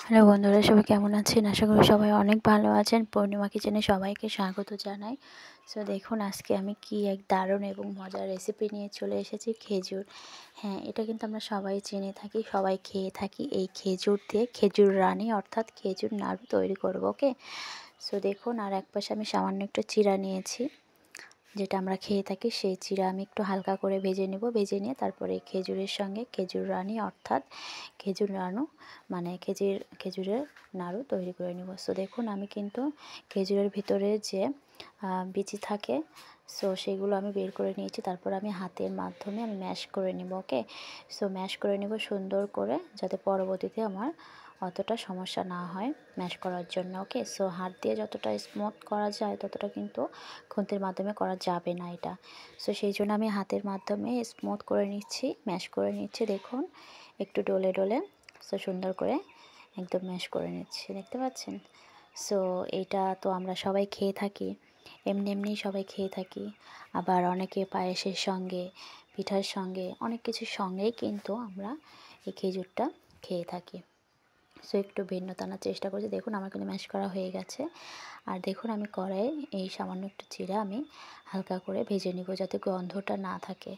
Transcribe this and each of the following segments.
Hello বন্ধুরা, সবাই কেমন আছেন? আশা করি সবাই অনেক ভালো আছেন। পূর্ণিমা কিচেনে সবাইকে স্বাগত জানাই। সো দেখুন, আজকে আমি কি এক দারুণ এবং মজার রেসিপি নিয়ে চলে এসেছি, খেজুর। হ্যাঁ, এটা কিন্তু আমরা সবাই চিনে থাকি, সবাই খেয়ে থাকি। এই খেজুর দিয়ে খেজুর রানি অর্থাৎ খেজুর নাড়ু তৈরি করব। ওকে, সো দেখুন, আর এক পাশে আমি সামান্য একটু চিড়া নিয়েছি, যেটা আমরা খেয়ে থাকি। সেই চিড়া আমি একটু হালকা করে ভেজে নেব। ভেজে নিয়ে তারপরে খেজুরের সঙ্গে খেজুর রানি অর্থাৎ খেজুর নাড়ু মানে খেজুরের নাড়ু তৈরি করে নেব। সো দেখুন, আমি কিন্তু খেজুরের ভিতরে যে বিচি থাকে, সো সেগুলো আমি বের করে নিয়েছি। তারপর আমি হাতের মাধ্যমে আমি ম্যাশ করে নেব। ওকে, সো ম্যাশ করে নেব সুন্দর করে, যাতে পরবর্তীতে আমার অতটা সমস্যা না হয় ম্যাশ করার জন্য। ওকে, সো হাত দিয়ে যতটা স্মুথ করা যায় ততটা কিন্তু খুন্তির মাধ্যমে করা যাবে না এটা। সো সেই জন্য আমি হাতের মাধ্যমে স্মুথ করে নিচ্ছি, ম্যাশ করে নিচ্ছি। দেখুন, একটু ডলে ডলে সো সুন্দর করে একদম ম্যাশ করে নিচ্ছি, দেখতে পাচ্ছেন? সো এটা তো আমরা সবাই খেয়ে থাকি, এমনি এমনি সবাই খেয়ে থাকি। আবার অনেকে পায়েসের সঙ্গে, পিঠার সঙ্গে, অনেক কিছুর সঙ্গেই কিন্তু আমরা এই খেজুরটা খেয়ে থাকি। সো একটু ভিন্নতা আনার চেষ্টা করছি। দেখুন, আমার কিন্তু ম্যাশ করা হয়ে গেছে। আর দেখুন, আমি কড়াইয়ে এই সামান্য একটু জিরা আমি হালকা করে ভেজে নিব, যাতে গন্ধটা না থাকে।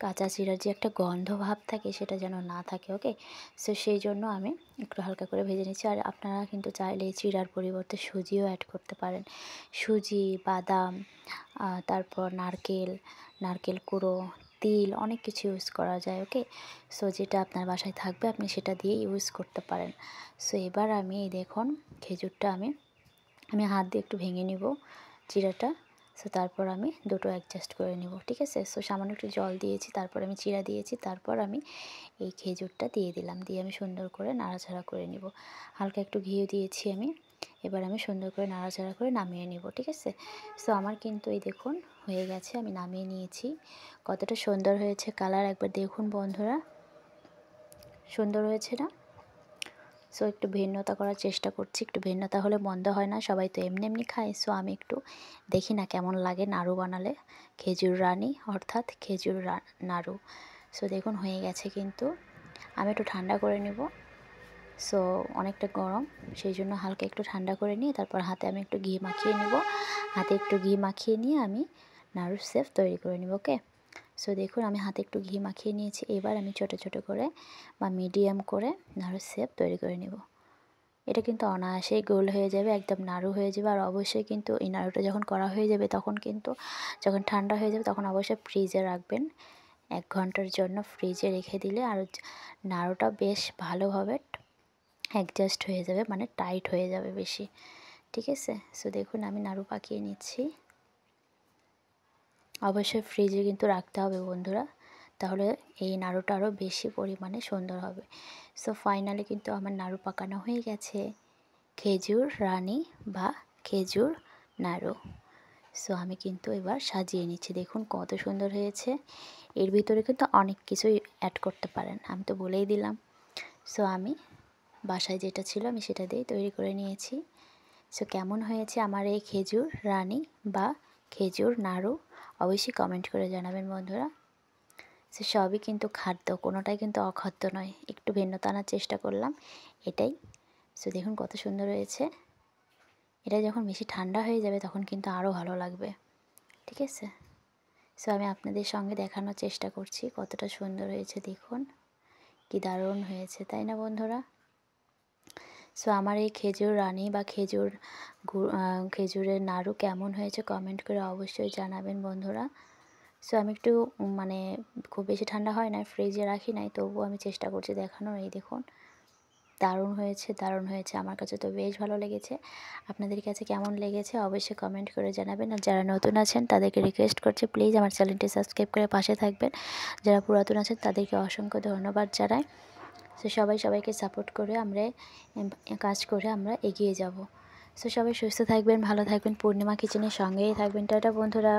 কাঁচা জিরার যে একটা গন্ধ ভাব থাকে, সেটা যেন না থাকে। ওকে, সো সেই জন্য আমি একটু হালকা করে ভেজে নিচ্ছি। আর আপনারা কিন্তু চাইলে জিরার পরিবর্তে সুজিও অ্যাড করতে পারেন। সুজি, বাদাম, তারপর নারকেল কুঁড়ো, তিল, অনেক কিছু ইউজ করা যায়। ওকে, সো যেটা আপনার বাসায় থাকবে আপনি সেটা দিয়ে ইউজ করতে পারেন। সো এবার আমি এই দেখুন, খেজুরটা আমি হাত দিয়ে একটু ভেঙে নিব চিড়াটা। সো তারপর আমি দুটো অ্যাডজাস্ট করে নেব, ঠিক আছে? সো সামান্য একটু জল দিয়েছি, তারপর আমি চিড়া দিয়েছি, তারপর আমি এই খেজুরটা দিয়ে দিলাম। দিয়ে আমি সুন্দর করে নাড়াচাড়া করে নেব। হালকা একটু ঘিও দিয়েছি আমি। এবার আমি সুন্দর করে নাড়াচাড়া করে নামিয়ে নেব, ঠিক আছে? সো আমার কিন্তু এই দেখুন হয়ে গেছে, আমি নামিয়ে নিয়েছি। কতটা সুন্দর হয়েছে কালার, একবার দেখুন বন্ধুরা, সুন্দর হয়েছে না? সো একটু ভিন্নতা করার চেষ্টা করছি, একটু ভিন্নতা হলে মন্দ হয় না, সবাই তো এমনি এমনি খায়। সো আমি একটু দেখি না কেমন লাগে নাড়ু বানালে, খেজুর রানি অর্থাৎ খেজুর নাড়ু। সো দেখুন হয়ে গেছে, কিন্তু আমি একটু ঠান্ডা করে নেব। সো অনেকটা গরম, সেই জন্য হালকা একটু ঠান্ডা করে নিয়ে তারপর হাতে আমি একটু ঘি মাখিয়ে নেব। হাতে একটু ঘি মাখিয়ে নিয়ে আমি নাড়ুর শেপ তৈরি করে নেব। ওকে, সো দেখুন, আমি হাতে একটু ঘি মাখিয়ে নিয়েছি। এবার আমি ছোটো ছোটো করে বা মিডিয়াম করে নাড়ুর শেপ তৈরি করে নেব। এটা কিন্তু অনায়াসেই গোল হয়ে যাবে, একদম নাড়ু হয়ে যাবে। আর অবশ্যই কিন্তু এই নাড়ুটা যখন করা হয়ে যাবে তখন কিন্তু, যখন ঠান্ডা হয়ে যাবে তখন অবশ্যই ফ্রিজে রাখবেন। 1 ঘন্টার জন্য ফ্রিজে রেখে দিলে আর নাড়ুটা বেশ ভালোভাবে অ্যাডজাস্ট হয়ে যাবে, মানে টাইট হয়ে যাবে বেশি, ঠিক আছে? সো দেখুন, আমি নাড়ু পাকিয়ে নিচ্ছি। অবশ্যই ফ্রিজে কিন্তু রাখতে হবে বন্ধুরা, তাহলে এই নাড়ুটা আরও বেশি পরিমাণে সুন্দর হবে। সো ফাইনালি কিন্তু আমার নাড়ু পাকানো হয়ে গেছে, খেজুর রানি বা খেজুর নাড়ু। সো আমি কিন্তু এবার সাজিয়ে নিচ্ছি। দেখুন কত সুন্দর হয়েছে। এর ভিতরে কিন্তু অনেক কিছুই অ্যাড করতে পারেন, আমি তো বলেই দিলাম। সো আমি বাসায় যেটা ছিল আমি সেটা দিয়েই তৈরি করে নিয়েছি। সো কেমন হয়েছে আমার এই খেজুর রানি বা খেজুর নাড়ু, অবশ্যই কমেন্ট করে জানাবেন বন্ধুরা। সে সবই কিন্তু খাদ্য, কোনোটাই কিন্তু অখাদ্য নয়। একটু ভিন্নতা আনার চেষ্টা করলাম, এটাই। সো দেখুন কত সুন্দর হয়েছে। এটা যখন বেশি ঠান্ডা হয়ে যাবে তখন কিন্তু আরও ভালো লাগবে, ঠিক আছে? সো আমি আপনাদের সঙ্গে দেখানোর চেষ্টা করছি কতটা সুন্দর হয়েছে। দেখুন কি দারুণ হয়েছে, তাই না বন্ধুরা? সো আমার এই খেজুর রানি বা খেজুরের নাড়ু কেমন হয়েছে কমেন্ট করে অবশ্যই জানাবেন বন্ধুরা। সো আমি একটু মানে খুব বেশি ঠান্ডা হয় না, ফ্রিজে রাখি নাই, তবুও আমি চেষ্টা করছি দেখানোর। এই দেখুন, দারুণ হয়েছে, দারুণ হয়েছে। আমার কাছে তো বেশ ভালো লেগেছে। আপনাদের কাছে কেমন লেগেছে অবশ্যই কমেন্ট করে জানাবেন। আর যারা নতুন আছেন তাদেরকে রিকোয়েস্ট করছি, প্লিজ আমার চ্যানেলটি সাবস্ক্রাইব করে পাশে থাকবেন। যারা পুরাতন আছেন তাদেরকে অসংখ্য ধন্যবাদ জানাই। সো সবাই সবাইকে সাপোর্ট করে আমরা কাজ করে আমরা এগিয়ে যাব। সো সবাই সুস্থ থাকবেন, ভালো থাকবেন, পূর্ণিমা কিচেনের সঙ্গেই থাকবেন। টাটা বন্ধুরা।